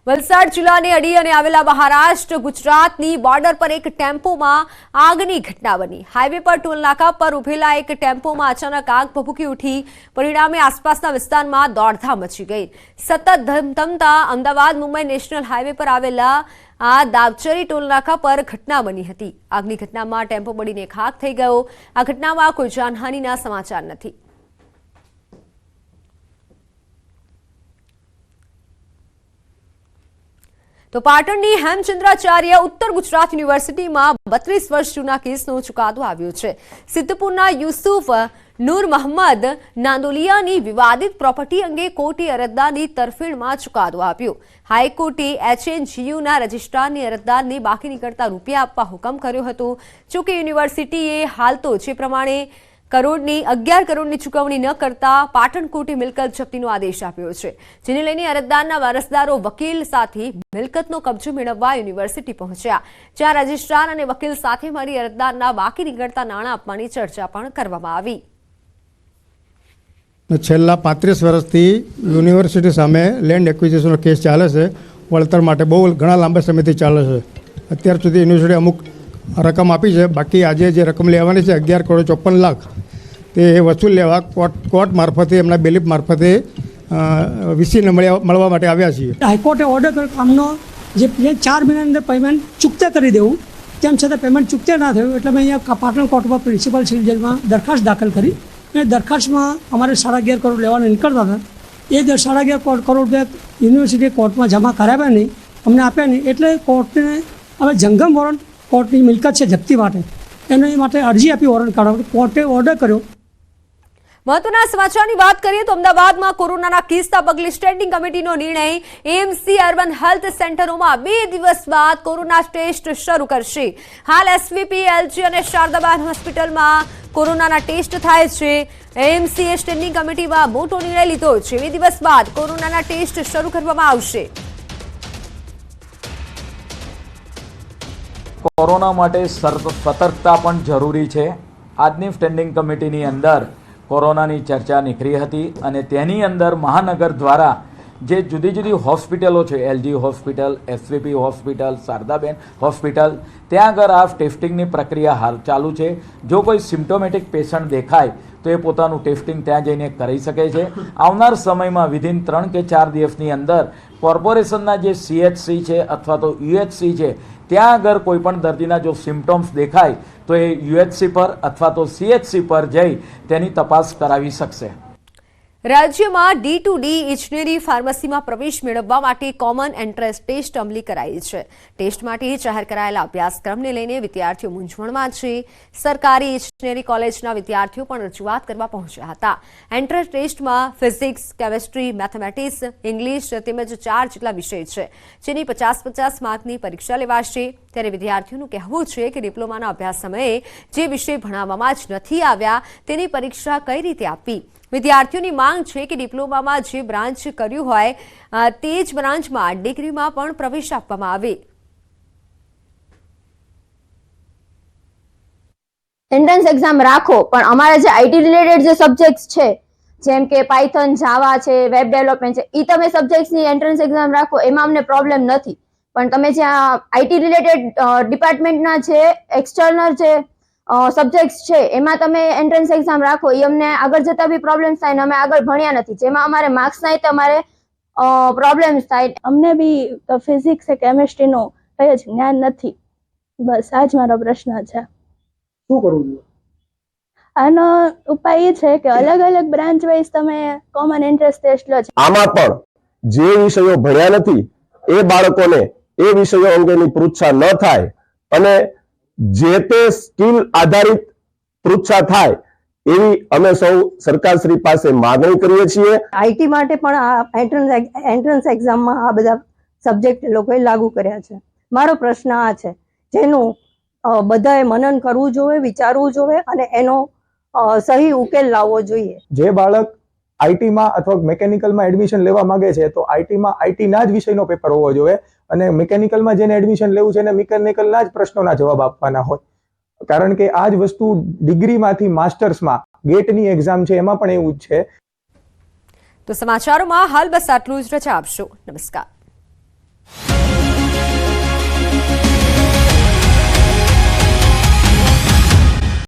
વલસાડ જિલ્લાને અડી અને આવેલા મહારાષ્ટ્ર ગુજરાતની બોર્ડર પર એક ટેમ્પોમાં આગની ઘટના બની। હાઈવે પર ટોલ નાકા પર ઉભેલા એક ટેમ્પોમાં અચાનક આગ ભભૂકી ઉઠી। પરિણામે આસપાસના વિસ્તારમાં દોડધામ મચી ગઈ। સતત ધમધમતા અમદાવાદ મુંબઈ નેશનલ હાઈવે પર આવેલા આ દાવચરી ટોલ નાકા પર ઘટના બની હતી। આગની ઘટનામાં ટેમ્પો બળીને ખાખ થઈ ગયો। આ ઘટનામાં કોઈ જાનહાનિના સમાચાર નથી। તો પાટણની હેમચંદ્રાચાર્ય ઉત્તર ગુજરાત યુનિવર્સિટીમાં 32 વર્ષ જૂના કેસનો ચુકાદો આવ્યો છે। સિદ્ધપુરના યુસુફ નૂર મહમ્મદ નાંદોલિયાની વિવાદિત પ્રોપર્ટી અંગે કોર્ટે અરજદારની તરફેણમાં ચુકાદો આપ્યો। હાઈકોર્ટે HNGUના રજિસ્ટ્રારને અરજદારને બાકી નીકળતા રૂપિયા આપવા હુકમ કર્યો હતો। જોકે યુનિવર્સિટીએ હાલ તો જે પ્રમાણે 11 કરોડની ચૂકવણી ન કરતા પાટણ કોર્ટે મિલકત જપ્તીનો આદેશ આપ્યો છે, જેને લઈને અરજદારના વારસદારો વકીલ સાથે મિલકતનો કબજો મેળવવા યુનિવર્સિટી પહોંચ્યા, જ્યાં રજિસ્ટ્રાર અને વકીલ સાથે મળી અરજદારના બાકી નીકળતા નાણાં આપવાની ચર્ચા પણ કરવામાં આવી। છેલ્લા 35 વર્ષથી યુનિવર્સિટી સામે લેન્ડ એક્વિઝિશનનો કેસ ચાલે છે। વળતર માટે બહુ ઘણા લાંબા સમયથી ચાલે છે। અત્યાર સુધી યુનિવર્સિટી અમુક રકમ આપી છે, બાકી આજે જે રકમ લેવાની છે 11 કરોડ 54 લાખ તે વસૂલ લેવા કોર્ટ મારફતે એમના બેલીફ મારફતે વીસીને મળવા માટે આવ્યા છીએ। હાઈકોર્ટે ઓર્ડર કર્યો કામનો જે 4 મહિનાની અંદર પેમેન્ટ ચૂકતે કરી દેવું, તેમ છતાં પેમેન્ટ ચૂકતે ના થયું એટલે મેં અહીંયા પાટણ કોર્ટમાં પ્રિન્સિપલ સિવિલ જજમાં દરખાસ્ત દાખલ કરી। અને દરખાસ્તમાં અમારે 11.5 કરોડ લેવાના નીકળતા હતા। એ 11.5 કરોડ રૂપિયા યુનિવર્સિટીએ કોર્ટમાં જમા કરાવ્યા નહીં, અમને આપ્યા નહીં, એટલે કોર્ટને હવે જંગમ વોરંટ કોર્ટની મિલકત છે જપ્તી માટે, એના માટે અરજી આપી વોરંટ કાઢવા। કોર્ટે ઓર્ડર કર્યો। મહત્વના સમાચારની વાત કરીએ તો અમદાવાદમાં કોરોનાના કેસના પગલે સ્ટેન્ડિંગ કમિટીનો નિર્ણય। એએમસી અર્બન હેલ્થ સેન્ટરોમાં 2 દિવસ બાદ કોરોના ટેસ્ટ શરૂ કરશે। હાલ એસવીપી, એલજી અને શારદાબાદ હોસ્પિટલમાં કોરોનાના ટેસ્ટ થાય છે। એએમસીએ સ્ટેન્ડિંગ કમિટીમાં મોટો નિર્ણય લીધો છે। 2 દિવસ બાદ કોરોનાના ટેસ્ટ શરૂ કરવામાં આવશે। કોરોના માટે સતર્કતા પણ જરૂરી છે। આજની સ્ટેન્ડિંગ કમિટીની અંદર કોરોનાની ચર્ચા નીકળી હતી અને તેની અંદર મહાનગર દ્વારા જે જુદી જુદી હોસ્પિટલો છે, LG hospital, SVP hospital, Shardaben hospital, ત્યાં આગળ આ ટેસ્ટિંગની પ્રક્રિયા હાલ ચાલુ છે। જો કોઈ સિમ્પ્ટોમેટિક પેશન્ટ દેખાય તો એ પોતાનું ટેસ્ટિંગ ત્યાં જઈને કરી શકે છે। આવનાર સમયમાં વિધિન 3 કે 4 દિવસની અંદર કોર્પોરેશનના જે CHC છે અથવા તો UHC છે, ત્યાં આગળ કોઈ પણ દર્દીના જો સિમ્પટોમ્સ દેખાય તો એ UHC પર અથવા તો CHC પર જઈ તેની તપાસ કરાવી શકશે। રાજ્યમાં D2D ઇજનેરી ફાર્મસીમાં પ્રવેશ મેળવવા માટે કોમન એન્ટ્રન્સ ટેસ્ટ અમલી કરાઈ છે। ટેસ્ટ માટે જાહેર કરાયેલા અભ્યાસક્રમને લઈને વિદ્યાર્થીઓ મૂંઝવણમાં છે। સરકારી ઇજનેરી કોલેજના વિદ્યાર્થીઓ પણ રજૂઆત કરવા પહોંચ્યા હતા। એન્ટ્રન્સ ટેસ્ટમાં ફિઝિક્સ, કેમેસ્ટ્રી, મેથેમેટિક્સ, ઇંગ્લિશ તેમજ 4 જેટલા વિષય છે, જેની 50-50 માર્કની પરીક્ષા લેવાશે। ત્યારે વિદ્યાર્થીઓનું કહેવું છે કે ડિપ્લોમાના અભ્યાસ સમયે જે વિષય ભણાવવામાં જ નથી આવ્યા તેની પરીક્ષા કઈ રીતે આપવી। વિદ્યાર્થીઓની માંગ છે કે ડિપ્લોમામાં જે બ્રાન્ચ કર્યું હોય તે જ બ્રાન્ચમાં ડિગ્રીમાં પણ પ્રવેશ આપવામાં આવે। એન્ટ્રન્સ એક્ઝામ રાખો, પણ અમારા જે આઈટી રિલેટેડ જે સબ્જેક્ટ્સ છે, જેમ કે પાયથન, જાવા છે, વેબ ડેવલપમેન્ટ છે, એ તમે સબ્જેક્ટ્સની એન્ટ્રન્સ એક્ઝામ રાખો, એમાં અમને પ્રોબ્લેમ નથી। પણ તમે જ્યાં આઈટી રિલેટેડ ડિપાર્ટમેન્ટના છે, એક્સટર્નલ છે સબ્જેક્ટ્સ છે, એમાં તમે એન્ટ્રન્સ એક્ઝામ રાખો, એ અમને આગળ જતા બી પ્રોબ્લેમ્સ થાય ને અમે આગળ ભણ્યા નથી, જેમાં અમારે માર્ક્સ ના તો અમારે પ્રોબ્લેમ્સ થાય। અમને બી ફિઝિક્સ કે કેમેસ્ટ્રીનો કઈ જ જ્ઞાન નથી। બસ આ જ મારો પ્રશ્ન છે। શું કરવું જોઈએ? આનો ઉપાય એ છે કે અલગ અલગ બ્રાન્ચ વાઇઝ તમે કોમન એન્ટ્રન્સ ટેસ્ટ લો। આમાં પણ જે વિષયો ભણ્યા નથી એ બાળકોને એ વિષયો અંગેની પૃચ્છા ન થાય અને જે તે સ્કિલ આધારિત પૃચ્છા થાય એવી અમે સૌ સરકારશ્રી પાસે માંગણી કરીએ છીએ। આઈટી માટે પણ આ એન્ટ્રન્સ એક્ઝામમાં આ બધા સબ્જેક્ટ લોકોએ લાગુ કર્યા છે। મારો પ્રશ્ન આ છે, જેનું બધાએ મનન કરવું જોઈએ, વિચારવું જોઈએ અને એનો સહી ઉકેલ લાવવો જોઈએ। જે બાળક આઈટીમાં અથવા મિકેનિકલમાં એડમિશન લેવા માંગે છે તો આઈટીમાં આઈટીના જ વિષયનો પેપર હોવો જોઈએ અને મિકેનિકલમાં જેને એડમિશન લેવું છે એને મિકેનિકલના જ પ્રશ્નોના જવાબ આપવાના હોય, કારણ કે આ જ વસ્તુ ડિગ્રીમાંથી માસ્ટર્સમાં ગેટની એક્ઝામ છે એમાં પણ એવું જ છે। તો સમાચારોમાં હાલ બસ આટલું જ। રજા આપશો। નમસ્કાર।